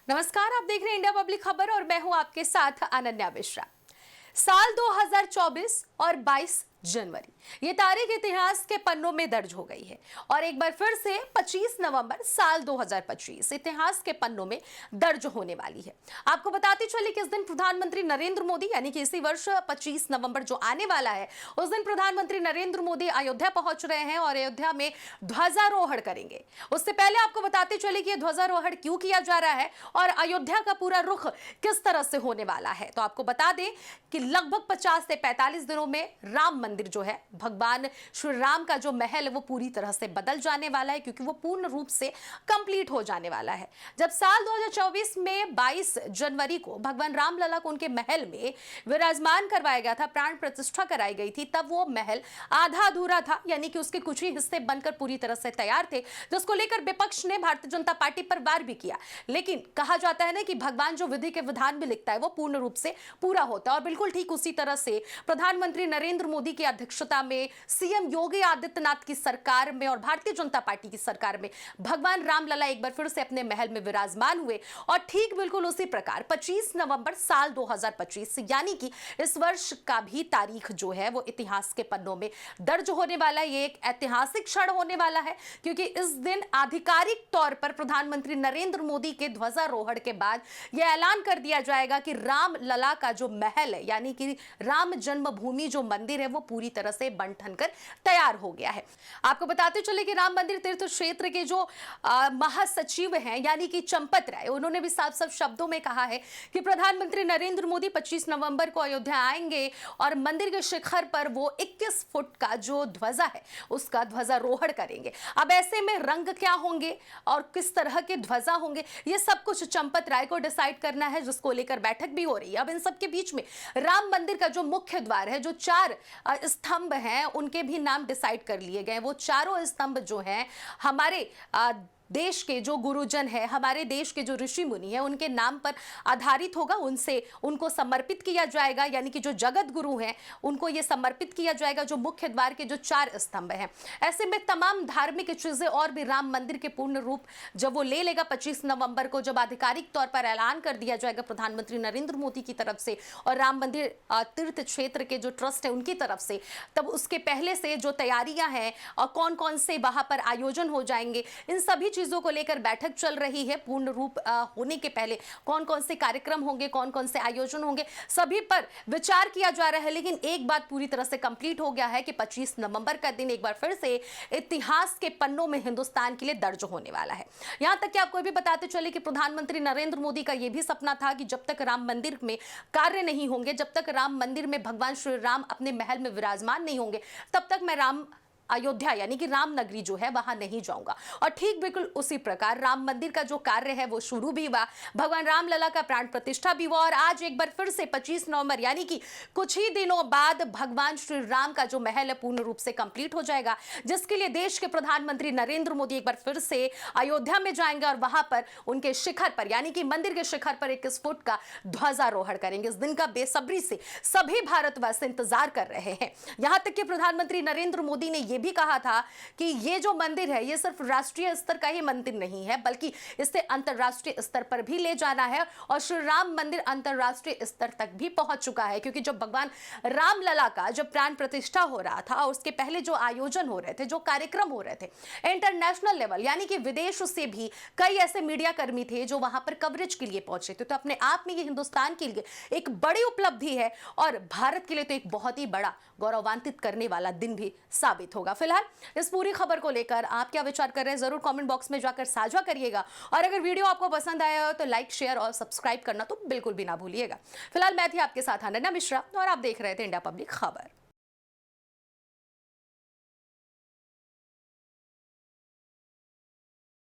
नमस्कार, आप देख रहे हैं इंडिया पब्लिक खबर और मैं हूं आपके साथ अनन्या मिश्रा। साल 2024 और 22 जनवरी ये तारीख इतिहास के पन्नों में दर्ज हो गई है और एक बार फिर से 25 नवंबर साल 2025 इतिहास के पन्नों में दर्ज होने वाली है। आपको बताते चले कि इस दिन प्रधानमंत्री नरेंद्र मोदी यानी कि इसी वर्ष 25 नवंबर जो आने वाला है उस दिन प्रधानमंत्री नरेंद्र मोदी अयोध्या पहुंच रहे हैं और अयोध्या में ध्वजारोहण करेंगे। उससे पहले आपको बताते चले कि ध्वजारोहण क्यों किया जा रहा है और अयोध्या का पूरा रुख किस तरह से होने वाला है। तो आपको बता दें कि लगभग 50 से 45 दिनों में राम मंदिर जो है, भगवान श्री राम का जो महल है वो पूरी तरह से बदल जाने वाला है क्योंकि वो पूर्ण रूप से कंप्लीट हो जाने वाला है। जब साल 2024 में 22 जनवरी को भगवान रामलला को उनके महल में विराजमान करवाया गया था, प्राण प्रतिष्ठा कराई गई थी, तब वो महल आधा अधूरा था, यानी कि उसके कुछ ही हिस्से बनकर पूरी तरह से तैयार थे, जिसको लेकर विपक्ष ने भारतीय जनता पार्टी पर वार भी किया। लेकिन कहा जाता है ना कि भगवान जो विधि के विधान में लिखता है वो पूर्ण रूप से पूरा होता है और बिल्कुल ठीक उसी तरह से प्रधानमंत्री नरेंद्र मोदी की अध्यक्षता में सीएम योगी आदित्यनाथ की सरकार में और भारतीय जनता पार्टी की सरकार में भगवान रामलला एक बार फिर से अपने महल में विराजमान हुए और ठीक बिल्कुल उसी प्रकार 25 नवंबर साल 2025 यानी कि इस वर्ष का भी तारीख जो है वो इतिहास के पन्नों में दर्ज होने वाला है। ये एक ऐतिहासिक क्षण होने वाला है क्योंकि इस दिन आधिकारिक तौर पर प्रधानमंत्री नरेंद्र मोदी के ध्वजारोहण के बाद यह ऐलान कर दिया जाएगा कि रामलला का जो महल है यानी कि राम जन्मभूमि जो मंदिर है वो पूरी तरह से बन ठन कर तैयार हो गया है। आपको बताते चले कि राम मंदिर तीर्थ क्षेत्र के जो महासचिव हैं यानी कि चंपत राय, उन्होंने भी साफ साफ शब्दों में कहा है कि प्रधानमंत्री नरेंद्र मोदी 25 नवंबर को अयोध्या आएंगे और मंदिर के शिखर पर वो 21 फुट का जो ध्वजा है उसका ध्वजारोहण करेंगे। अब ऐसे में रंग क्या होंगे और किस तरह के ध्वजा होंगे ये सब कुछ चंपत राय को डिसाइड करना है, जिसको लेकर बैठक भी हो रही है। अब इन सब के बीच में राम मंदिर का जो मुख्य द्वार है, जो 4 स्तंभ हैं, उनके भी नाम डिसाइड कर लिए गए। वो चारों स्तंभ जो हैं हमारे देश के जो गुरुजन है, हमारे देश के जो ऋषि मुनि है, उनके नाम पर आधारित होगा, उनको समर्पित किया जाएगा, यानी कि जो जगत गुरु हैं उनको ये समर्पित किया जाएगा जो मुख्य द्वार के जो 4 स्तंभ हैं। ऐसे में तमाम धार्मिक चीजें और भी राम मंदिर के पूर्ण रूप जब वो ले लेगा 25 नवंबर को, जब आधिकारिक तौर पर ऐलान कर दिया जाएगा प्रधानमंत्री नरेंद्र मोदी की तरफ से और राम मंदिर तीर्थ क्षेत्र के जो ट्रस्ट है उनकी तरफ से, तब उसके पहले से जो तैयारियां हैं और कौन कौन से वहां पर आयोजन हो जाएंगे, इन सभी चीजों को लेकर बैठक चल रही है। पूर्ण रूप होने के पहले कौन कौन से कार्यक्रम होंगे, कौन कौन से आयोजन होंगे, सभी पर विचार किया जा रहा है। लेकिन एक बात पूरी तरह से कंप्लीट हो गया है कि 25 नवंबर का दिन एक बार फिर से इतिहास के पन्नों में हिंदुस्तान के लिए दर्ज होने वाला है। यहां तक कि आपको भी बताते चले कि प्रधानमंत्री नरेंद्र मोदी का यह भी सपना था कि जब तक राम मंदिर में कार्य नहीं होंगे, जब तक राम मंदिर में भगवान श्री राम अपने महल में विराजमान नहीं होंगे, तब तक मैं अयोध्या यानी कि राम नगरी जो है वहां नहीं जाऊंगा। और ठीक बिल्कुल उसी प्रकार राम मंदिर का जो कार्य है वो शुरू भी हुआ, भगवान रामलला का प्राण प्रतिष्ठा भी हुआ और आज एक बार फिर से 25 नवंबर यानी कि कुछ ही दिनों बाद भगवान श्री राम का जो महल है पूर्ण रूप से कंप्लीट हो जाएगा, जिसके लिए देश के प्रधानमंत्री नरेंद्र मोदी एक बार फिर से अयोध्या में जाएंगे और वहां पर उनके शिखर पर यानी कि मंदिर के शिखर पर 21 फुट का ध्वजारोहण करेंगे। इस दिन का बेसब्री से सभी भारतवासी इंतजार कर रहे हैं। यहां तक कि प्रधानमंत्री नरेंद्र मोदी ने भी कहा था कि ये जो मंदिर है ये सिर्फ राष्ट्रीय स्तर का ही मंदिर नहीं है, बल्कि इसे अंतरराष्ट्रीय स्तर पर भी ले जाना है और श्री राम मंदिर अंतरराष्ट्रीय स्तर तक भी पहुंच चुका है। क्योंकि जब भगवान रामलला का जब प्राण प्रतिष्ठा हो रहा था और उसके पहले जो आयोजन हो रहे थे, जो कार्यक्रम हो रहे थे इंटरनेशनल लेवल यानी कि विदेश से भी कई ऐसे मीडिया कर्मी थे जो वहां पर कवरेज के लिए पहुंचे थे। तो अपने आप में ये हिंदुस्तान के लिए एक बड़ी उपलब्धि है और भारत के लिए तो एक बहुत ही बड़ा गौरवान्वित करने वाला दिन भी साबित होगा। फिलहाल इस पूरी खबर को लेकर आप क्या विचार कर रहे हैं जरूर कमेंट बॉक्स में जाकर साझा करिएगा और अगर वीडियो आपको पसंद आया हो तो लाइक, शेयर और सब्सक्राइब करना तो बिल्कुल भी ना भूलिएगा। फिलहाल मैं थी आपके साथ अनन्या मिश्रा और आप देख रहे थे इंडिया पब्लिक खबर।